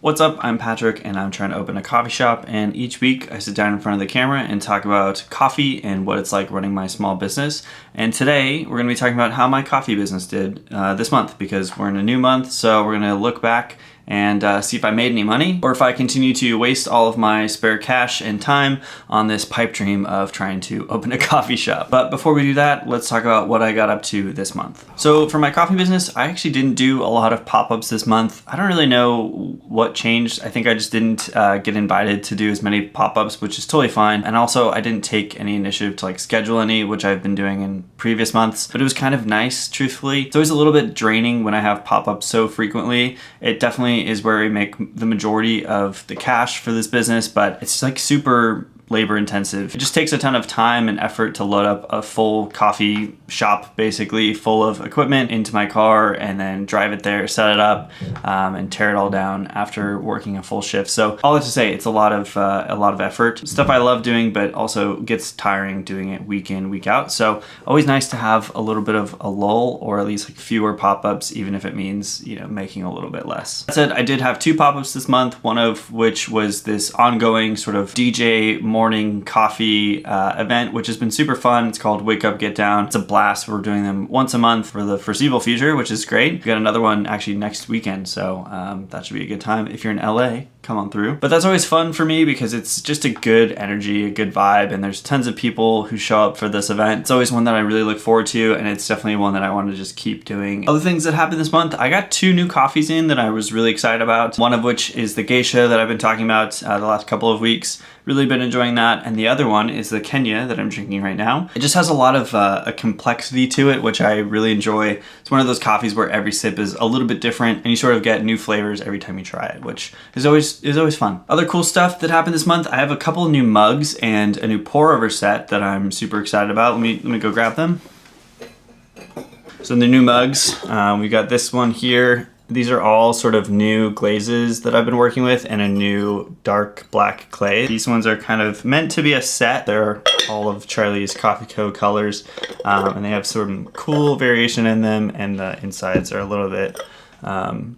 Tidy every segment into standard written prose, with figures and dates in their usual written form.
What's up? I'm Patrick and I'm trying to open a coffee shop, and each week I sit down in front of the camera and talk about coffee and what it's like running my small business. And today we're going to be talking about how my coffee business did this month, because we're in a new month, so we're going to look back and see if I made any money or if I continue to waste all of my spare cash and time on this pipe dream of trying to open a coffee shop. But before we do that, let's talk about what I got up to this month. So for my coffee business, I actually didn't do a lot of pop-ups this month. I don't really know what changed. I think I just didn't get invited to do as many pop-ups, which is totally fine. And also I didn't take any initiative to schedule any, which I've been doing in previous months, but it was kind of nice, truthfully. It's always a little bit draining when I have pop-ups so frequently. It definitely is where we make the majority of the cash for this business, but it's super labor intensive. It just takes a ton of time and effort to load up a full coffee shop, basically full of equipment, into my car and then drive it there, set it up, and tear it all down after working a full shift. So all that to say, it's a lot of effort. Stuff I love doing, but also gets tiring doing it week in, week out. So always nice to have a little bit of a lull, or at least fewer pop-ups, even if it means, making a little bit less. That said, I did have 2 pop-ups this month, one of which was this ongoing sort of DJ morning coffee event, which has been super fun. It's called Wake Up Get Down. It's a blast. We're doing them once a month for the foreseeable future, which is great. We got another one actually next weekend, so that should be a good time. If you're in LA, come on through. But that's always fun for me because it's just a good energy, a good vibe, and there's tons of people who show up for this event. It's always one that I really look forward to, and it's definitely one that I want to just keep doing. Other things that happened this month, I got 2 new coffees in that I was really excited about. One of which is the Geisha that I've been talking about the last couple of weeks. Really been enjoying that. And the other one is the Kenya that I'm drinking right now. It just has a lot of a complexity to it, which I really enjoy. It's one of those coffees where every sip is a little bit different and you sort of get new flavors every time you try it, which is always fun. Other cool stuff that happened this month, I have a couple of new mugs and a new pour over set that I'm super excited about. Let me go grab them. So the new mugs, we got this one here. These are all sort of new glazes that I've been working with, and a new dark black clay. These ones are kind of meant to be a set. They're all of Charlie's Coffee Co. colors, and they have some cool variation in them, and the insides are a little bit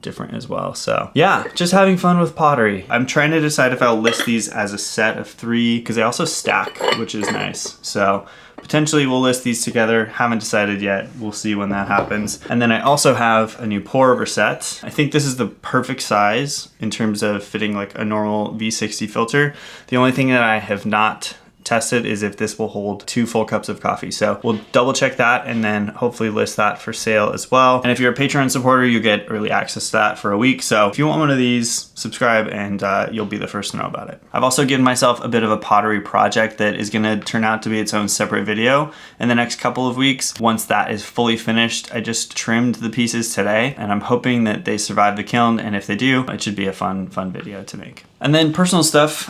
different as well. So yeah, just having fun with pottery. I'm trying to decide if I'll list these as a set of 3, because they also stack, which is nice. So potentially we'll list these together. Haven't decided yet. We'll see when that happens. And then I also have a new pour over set. I think this is the perfect size in terms of fitting a normal V60 filter. The only thing that I have not tested is if this will hold 2 full cups of coffee. So we'll double check that and then hopefully list that for sale as well. And if you're a Patreon supporter, you get early access to that for a week. So if you want one of these, subscribe and you'll be the first to know about it. I've also given myself a bit of a pottery project that is gonna turn out to be its own separate video in the next couple of weeks. Once that is fully finished, I just trimmed the pieces today and I'm hoping that they survive the kiln. And if they do, it should be a fun video to make. And then personal stuff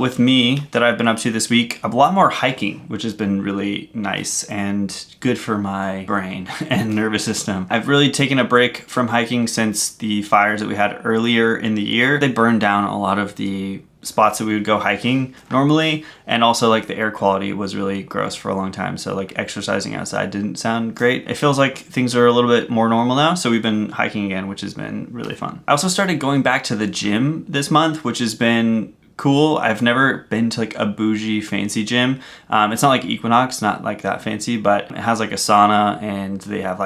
with me that I've been up to this week. A lot more hiking, which has been really nice and good for my brain and nervous system. I've really taken a break from hiking since the fires that we had earlier in the year. They burned down a lot of the spots that we would go hiking normally, and also the air quality was really gross for a long time, so exercising outside didn't sound great. It feels like things are a little bit more normal now, so we've been hiking again, which has been really fun. I also started going back to the gym this month, which has been cool. I've never been to a bougie fancy gym. It's not like Equinox, not that fancy, but it has a sauna and they have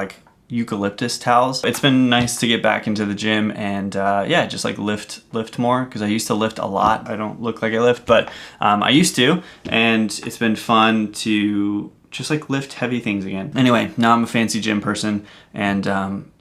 eucalyptus towels. It's been nice to get back into the gym and yeah, just lift more, because I used to lift a lot. I don't look like I lift, but I used to, and it's been fun to just lift heavy things again. Anyway, now I'm a fancy gym person, and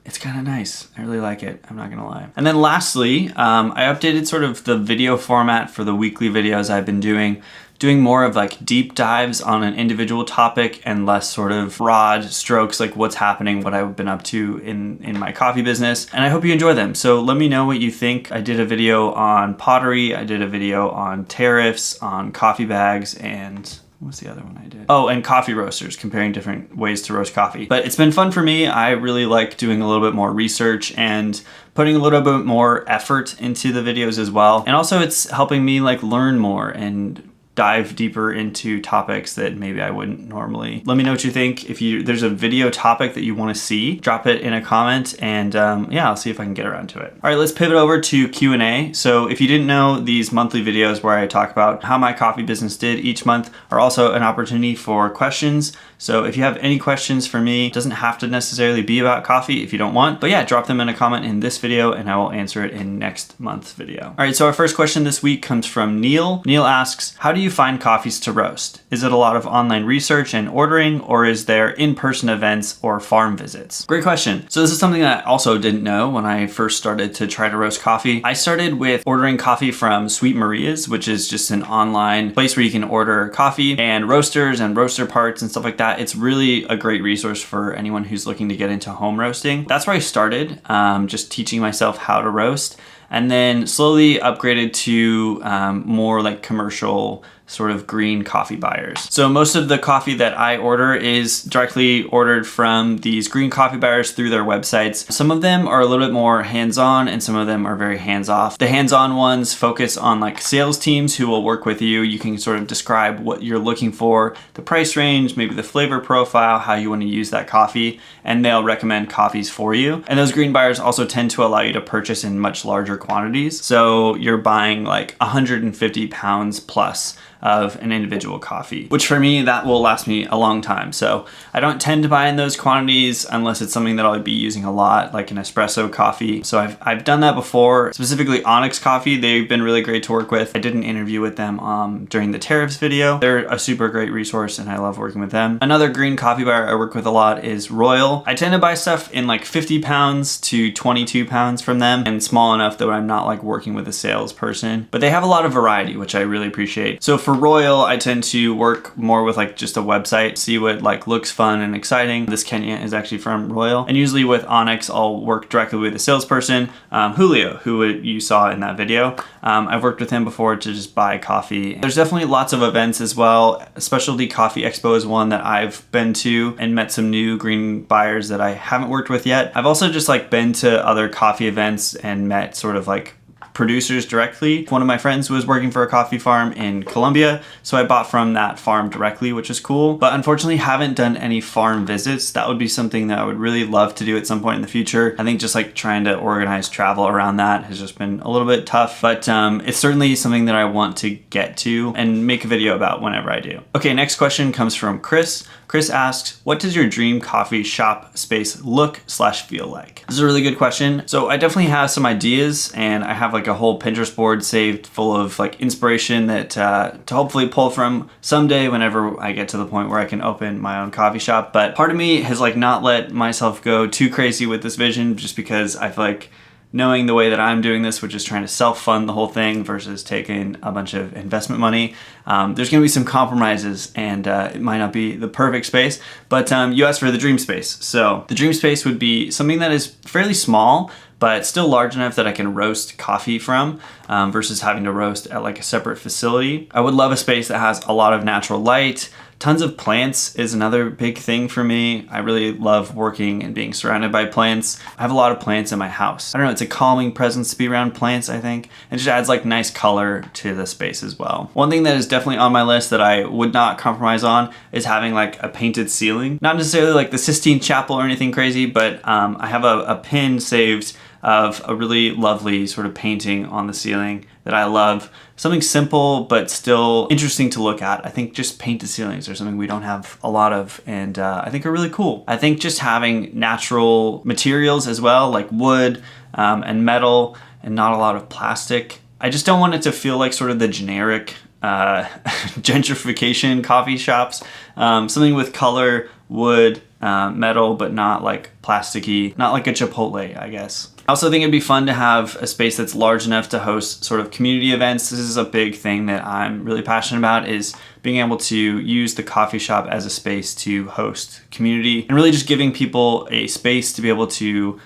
it's kind of nice. I really like it. I'm not gonna lie. And then lastly, I updated sort of the video format for the weekly videos I've been doing more of deep dives on an individual topic and less sort of broad strokes, what's happening, what I've been up to in my coffee business. And I hope you enjoy them. So let me know what you think. I did a video on pottery. I did a video on tariffs, on coffee bags, and what's the other one I did? Oh, and coffee roasters, comparing different ways to roast coffee. But it's been fun for me. I really like doing a little bit more research and putting a little bit more effort into the videos as well. And also it's helping me learn more and dive deeper into topics that maybe I wouldn't normally. Let me know what you think. If there's a video topic that you want to see, drop it in a comment, and yeah, I'll see if I can get around to it. All right, let's pivot over to Q&A. So if you didn't know, these monthly videos where I talk about how my coffee business did each month are also an opportunity for questions. So if you have any questions for me, it doesn't have to necessarily be about coffee if you don't want, but yeah, drop them in a comment in this video and I will answer it in next month's video. All right, so our first question this week comes from Neil. Neil asks, how do you find coffees to roast? Is it a lot of online research and ordering, or is there in-person events or farm visits? Great question. So this is something that I also didn't know when I first started to try to roast coffee. I started with ordering coffee from Sweet Maria's, which is just an online place where you can order coffee and roasters and roaster parts and stuff like that. It's really a great resource for anyone who's looking to get into home roasting. That's where I started, just teaching myself how to roast, and then slowly upgraded to more like commercial sort of green coffee buyers. So most of the coffee that I order is directly ordered from these green coffee buyers through their websites. Some of them are a little bit more hands-on and some of them are very hands-off. The hands-on ones focus on like sales teams who will work with you. You can sort of describe what you're looking for, the price range, maybe the flavor profile, how you want to use that coffee, and they'll recommend coffees for you. And those green buyers also tend to allow you to purchase in much larger quantities. So you're buying like 150 pounds plus of an individual coffee, which for me, that will last me a long time. So I don't tend to buy in those quantities unless it's something that I'll be using a lot, like an espresso coffee. So I've done that before, specifically Onyx Coffee. They've been really great to work with. I did an interview with them during the tariffs video. They're a super great resource and I love working with them. Another green coffee buyer I work with a lot is Royal. I tend to buy stuff in like 50 pounds to 22 pounds from them, and small enough that I'm not like working with a salesperson, but they have a lot of variety, which I really appreciate. So for Royal, I tend to work more with like just a website, see what like looks fun and exciting. This Kenya is actually from Royal. And usually with Onyx, I'll work directly with a salesperson, Julio, who you saw in that video. I've worked with him before to just buy coffee. There's definitely lots of events as well. Specialty Coffee Expo is one that I've been to and met some new green buyers that I haven't worked with yet. I've also just like been to other coffee events and met sort of like producers directly. One of my friends was working for a coffee farm in Colombia, so I bought from that farm directly, which is cool. But unfortunately haven't done any farm visits. That would be something that I would really love to do at some point in the future. I think just like trying to organize travel around that has just been a little bit tough, but it's certainly something that I want to get to and make a video about whenever I do. Okay, next question comes from Chris. Chris asks, what does your dream coffee shop space look/feel like? This is a really good question. So I definitely have some ideas, and I have like a whole Pinterest board saved full of like inspiration that to hopefully pull from someday whenever I get to the point where I can open my own coffee shop. But part of me has like not let myself go too crazy with this vision, just because I feel like knowing the way that I'm doing this, which is trying to self-fund the whole thing versus taking a bunch of investment money, there's gonna be some compromises, and it might not be the perfect space, but you asked for the dream space. So the dream space would be something that is fairly small, but still large enough that I can roast coffee from versus having to roast at like a separate facility. I would love a space that has a lot of natural light. Tons of plants is another big thing for me. I really love working and being surrounded by plants. I have a lot of plants in my house. I don't know, it's a calming presence to be around plants, I think. It just adds like nice color to the space as well. One thing that is definitely on my list that I would not compromise on is having like a painted ceiling. Not necessarily like the Sistine Chapel or anything crazy, but I have a pin saved of a really lovely sort of painting on the ceiling that I love. Something simple, but still interesting to look at. I think just painted ceilings are something we don't have a lot of, and I think are really cool. I think just having natural materials as well, like wood and metal, and not a lot of plastic. I just don't want it to feel like sort of the generic gentrification coffee shops. Something with color, wood, metal, but not like plasticky, not like a Chipotle, I guess. I also think it'd be fun to have a space that's large enough to host sort of community events. This is a big thing that I'm really passionate about, is being able to use the coffee shop as a space to host community, and really just giving people a space to be able to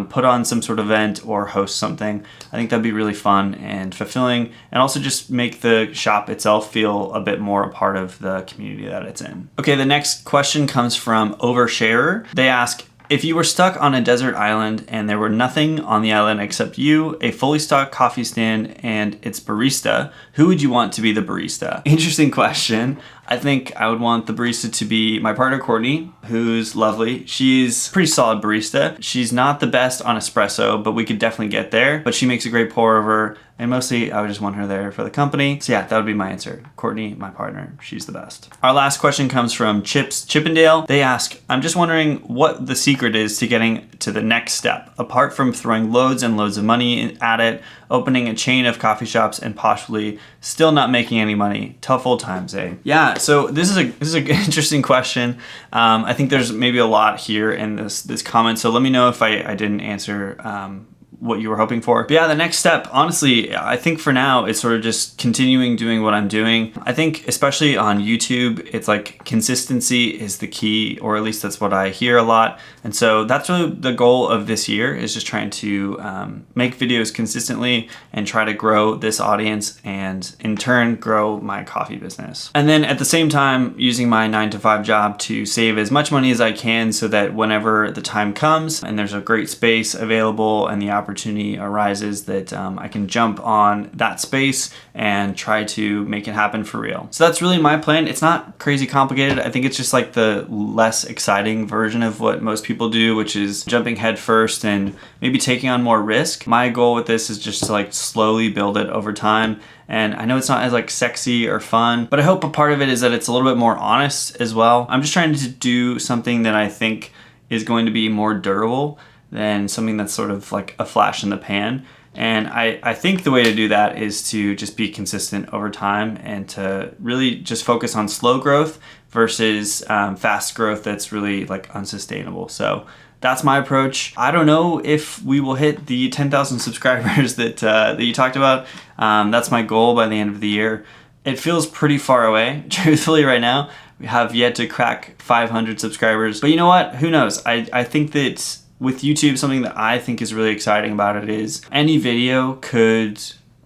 put on some sort of event or host something. I think that'd be really fun and fulfilling, and also just make the shop itself feel a bit more a part of the community that it's in. Okay, the next question comes from Oversharer. They ask, If you were stuck on a desert island and there were nothing on the island except you, a fully stocked coffee stand, and its barista, who would you want to be the barista? Interesting question. I think I would want the barista to be my partner, Courtney, who's lovely. She's a pretty solid barista. She's not the best on espresso, but we could definitely get there. But she makes a great pour over, and mostly I would just want her there for the company. So yeah, that would be my answer. Courtney, my partner, she's the best. Our last question comes from Chips Chippendale. They ask, I'm just wondering what the secret is to getting to the next step, apart from throwing loads and loads of money at it, opening a chain of coffee shops, and possibly still not making any money. Tough old times, eh? Yeah, so this is an interesting question. I think there's maybe a lot here in this comment, so let me know if I didn't answer what you were hoping for. But yeah, the next step, honestly, I think for now, it's sort of just continuing doing what I'm doing. I think especially on YouTube, it's like consistency is the key, or at least that's what I hear a lot. And so that's really the goal of this year, is just trying to make videos consistently and try to grow this audience and in turn grow my coffee business. And then at the same time, using my 9-to-5 job to save as much money as I can so that whenever the time comes and there's a great space available and the opportunity arises, that I can jump on that space and try to make it happen for real. So that's really my plan. It's not crazy complicated. I think it's just like the less exciting version of what most people do, which is jumping head first and maybe taking on more risk. My goal with this is just to like slowly build it over time. And I know it's not as like sexy or fun, but I hope a part of it is that it's a little bit more honest as well. I'm just trying to do something that I think is going to be more durable than something that's sort of like a flash in the pan. And I think the way to do that is to just be consistent over time and to really just focus on slow growth versus fast growth that's really like unsustainable. So that's my approach. I don't know if we will hit the 10,000 subscribers that you talked about. That's my goal by the end of the year. It feels pretty far away, truthfully, right now. We have yet to crack 500 subscribers. But you know what? Who knows? I think that with YouTube, something that I think is really exciting about it is any video could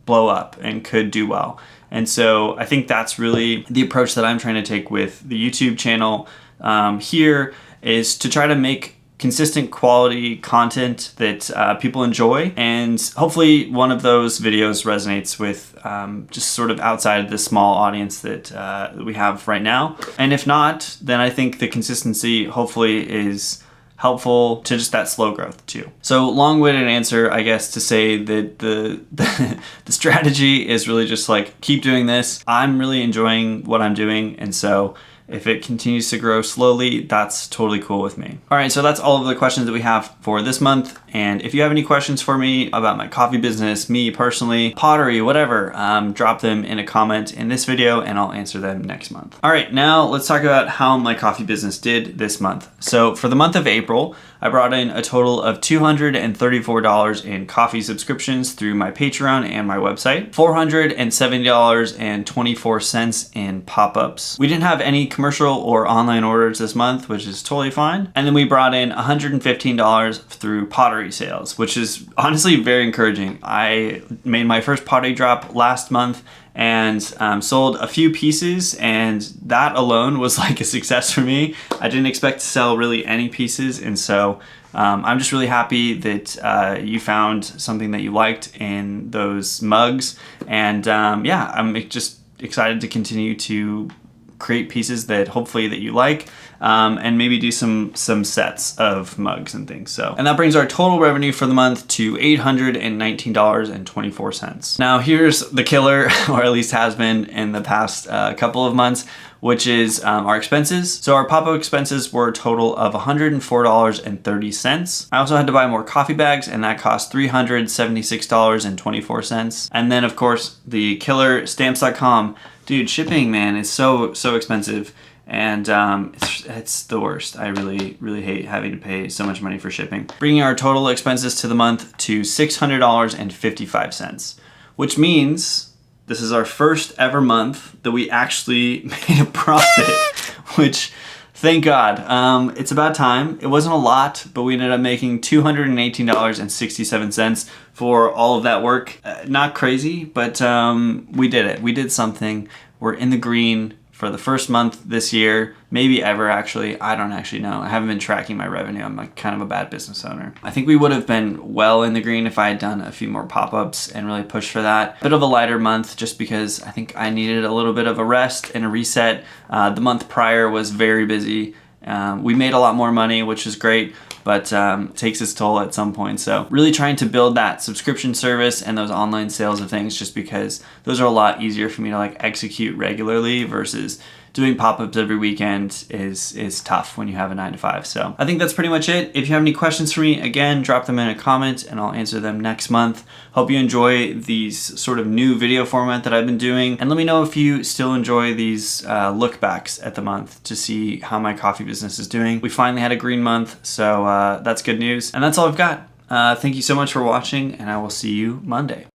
blow up and could do well. And so I think that's really the approach that I'm trying to take with the YouTube channel here, is to try to make consistent quality content that people enjoy. And hopefully one of those videos resonates with just sort of outside of the small audience that we have right now. And if not, then I think the consistency hopefully is helpful to just that slow growth too. So long-winded answer, I guess, to say that the strategy is really just like keep doing this. I'm really enjoying what I'm doing, and so if it continues to grow slowly, that's totally cool with me. All right, so that's all of the questions that we have for this month. And if you have any questions for me about my coffee business, me personally, pottery, whatever, drop them in a comment in this video and I'll answer them next month. All right, now let's talk about how my coffee business did this month. So for the month of April, I brought in a total of $234 in coffee subscriptions through my Patreon and my website, $470.24 in pop-ups. We didn't have any commercial or online orders this month, which is totally fine. And then we brought in $115 through pottery sales, which is honestly very encouraging. I made my first pottery drop last month and sold a few pieces, and that alone was like a success for me. I didn't expect to sell really any pieces, and so I'm just really happy that you found something that you liked in those mugs. And yeah, I'm just excited to continue to create pieces that hopefully that you like, and maybe do some sets of mugs and things. So, and that brings our total revenue for the month to $819.24. Now here's the killer, or at least has been in the past couple of months, which is our expenses. So our pop-up expenses were a total of $104.30. I also had to buy more coffee bags, and that cost $376.24. And then of course the killer, Stamps.com. Dude, shipping, man, is so expensive, and it's the worst. I really hate having to pay so much money for shipping. Bringing our total expenses to the month to $600.55, which means this is our first ever month that we actually made a profit, which, thank God. It's about time. It wasn't a lot, but we ended up making $218.67 for all of that work. Not crazy, but we did it. We did something. We're in the green for the first month this year, maybe ever actually. I don't actually know. I haven't been tracking my revenue. I'm like kind of a bad business owner. I think we would have been well in the green if I had done a few more pop-ups and really pushed for that. Bit of a lighter month just because I think I needed a little bit of a rest and a reset. The month prior was very busy. We made a lot more money, which is great, but takes its toll at some point. So really trying to build that subscription service and those online sales of things, just because those are a lot easier for me to like execute regularly versus doing pop-ups every weekend is tough when you have a 9-to-5. So I think that's pretty much it. If you have any questions for me, again, drop them in a comment and I'll answer them next month. Hope you enjoy these sort of new video format that I've been doing. And let me know if you still enjoy these look backs at the month to see how my coffee business is doing. We finally had a green month, so that's good news. And that's all I've got. Thank you so much for watching, and I will see you Monday.